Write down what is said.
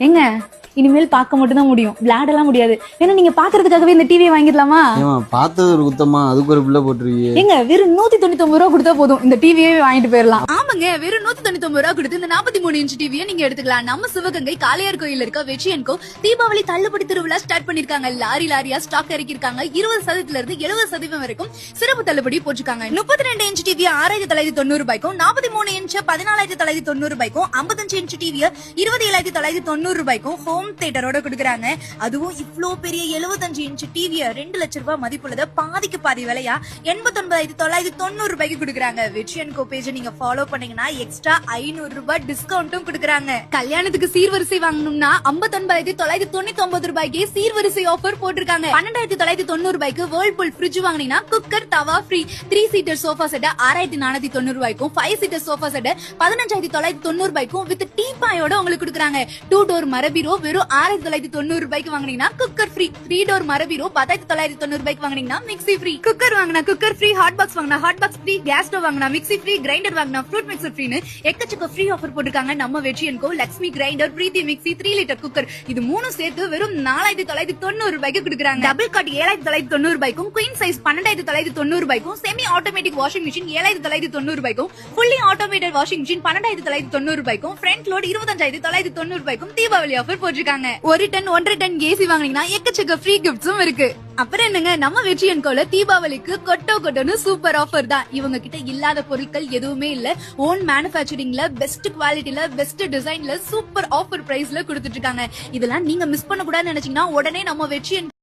எங்க இனிமேல் பார்க்க மட்டும் தான் முடியும், விளையாடலாம் முடியாது. ஏன்னா நீங்க பாக்குறதுக்காகவே இந்த டிவியை வாங்கிடலாமா? பார்த்தது ஒரு குத்தமா, அதுக்கு ஒரு பிள்ளை போட்டுருவீங்க. எங்க வெறும் 199 ரூபா கொடுத்தா போதும், இந்த டிவியே வாங்கிட்டு போயிடலாம். ஆமாங்க, வெறும் 199 ரூபா கொடுத்து இந்த 43 இன்ச் டிவியை நீங்க எடுத்துக்கலாம். நம்ம சிவகங்கை காளையார் கோயில் இருக்க வெற்றியன்கோ தீபாவளி தள்ளுபடி திருவிழா ஸ்டார்ட் பண்ணிருக்காங்க. லாரியா ஸ்டாக் இறக்கிருக்காங்க. 20% இருந்து 70% வரைக்கும் சிறப்பு தள்ளுபடி போட்டிருக்காங்க. 32 இன்ச் டிவியை 6990 ரூபாய்க்கும், 43 இன்ச் 14990 ரூபாய்க்கும், 55 இன்ச் டிவியை 27990 ரூபாய்க்கும் ஹோம் தியேட்டரோட கொடுக்கறாங்க. அதுவும் இவ்ளோ பெரிய 75 இன்ச் டிவியை 2 லட்சம் ரூபாய் மதிப்புள்ளத பாதிக்கு பாதி விலையா 89990 ரூபாய்க்கு கொடுக்கறாங்க. வெற்றியன்கோ பேஜ் நீங்க ஃபாலோ பண்ணீங்கன்னா எக்ஸ்ட்ரா 500 ரூபாய் டிஸ்கவுண்ட்டும் கொடுக்கறாங்க. கல்யாணத்துக்கு சீர்வரிசை வாங்கணும்னா 59999 ரூபாய்க்கு சீர்வரிசை ஆஃபர் போட்டிருக்காங்க. 12990 ரூபாய்க்கு வேர்ல்பூல் ஃப்ரிட்ஜ் வாங்குனீங்கன்னா குக்கர் தவா ஃப்ரீ. 3 சீட்டர் சோஃபா செட் 6490 ரூபாய்க்கும், 5 சீட்டர் சோஃபா செட் 15990 ரூபாய்க்கும் வித் டீபாயோட உங்களுக்கு கொடுக்கறாங்க. 2 டோர் மரபீரோ வெறும் 6990 ரூபாய்க்கு வாங்குனீங்கன்னா குக்கர் ஃப்ரீ. 3 டோர் மரபீரோ 10990 ரூபாய்க்கு வாங்குனீங்கன்னா மிக்ஸி ஃப்ரீ. குக்கர் வாங்குனா குக்கர் ஃப்ரீ, ஹாட் பாக்ஸ் வாங்குனா hot box free, gas stove வாங்குனா மிக்ஸி ஃப்ரீ, கிரைண்டர் வாங்குனா ஃப்ரூட் மிக்சர் ஃப்ரீன்னு எக்கச்சக்க ஃப்ரீ ஆஃபர் போட்டுருக்காங்க. நம்ம வெற்றியன்கோ லக்ஷ்மி கிரைண்டர், பிரீத்தி மிக்ஸி, 3 லிட்டர் குக்கர் இது மூணும் சேர்த்து வெறும் 4990 ரூபாய்க்கு கொடுக்கறாங்க. டபுள் காட் 7990 ரூபாய்க்கும், குயின் சைஸ் 12990 ரூபாய்க்கும், செமி ஆட்டோமேட்டிக் வாஷிங் மிஷின் 7990 ரூபாய்க்கும், ஃபுல்லி ஆட்டோமேட்டட் வாஷிங் மிஷின் 12990 ரூபாய்க்கும், ஃப்ரண்ட் லோட் 25990 ரூபாய்க்கும் தீபாவளி ஆஃபர் போட்டிருக்காங்க. 1 டன் 1.5 டன் ஏசி வாங்குனீங்கன்னா எக்கச்சக்க ஃப்ரீ கிஃப்ட்ஸும் இருக்கு. அப்புறம் என்னங்க, நம்ம வெற்றியன்கோல தீபாவளிக்கு கொட்டோன்னு சூப்பர் ஆஃபர் தான். இவங்க கிட்ட இல்லாத பொருட்கள் எதுவுமே இல்ல. ஓன் மேனுஃபேக்சரிங்ல பெஸ்ட் குவாலிட்டில பெஸ்ட் டிசைன்ல சூப்பர் ஆஃபர் பிரைஸ்ல கொடுத்துட்டு இருக்காங்க. இதெல்லாம் நீங்க மிஸ் பண்ண கூடாதுன்னு நினைச்சீங்கன்னா உடனே நம்ம வெற்றியன்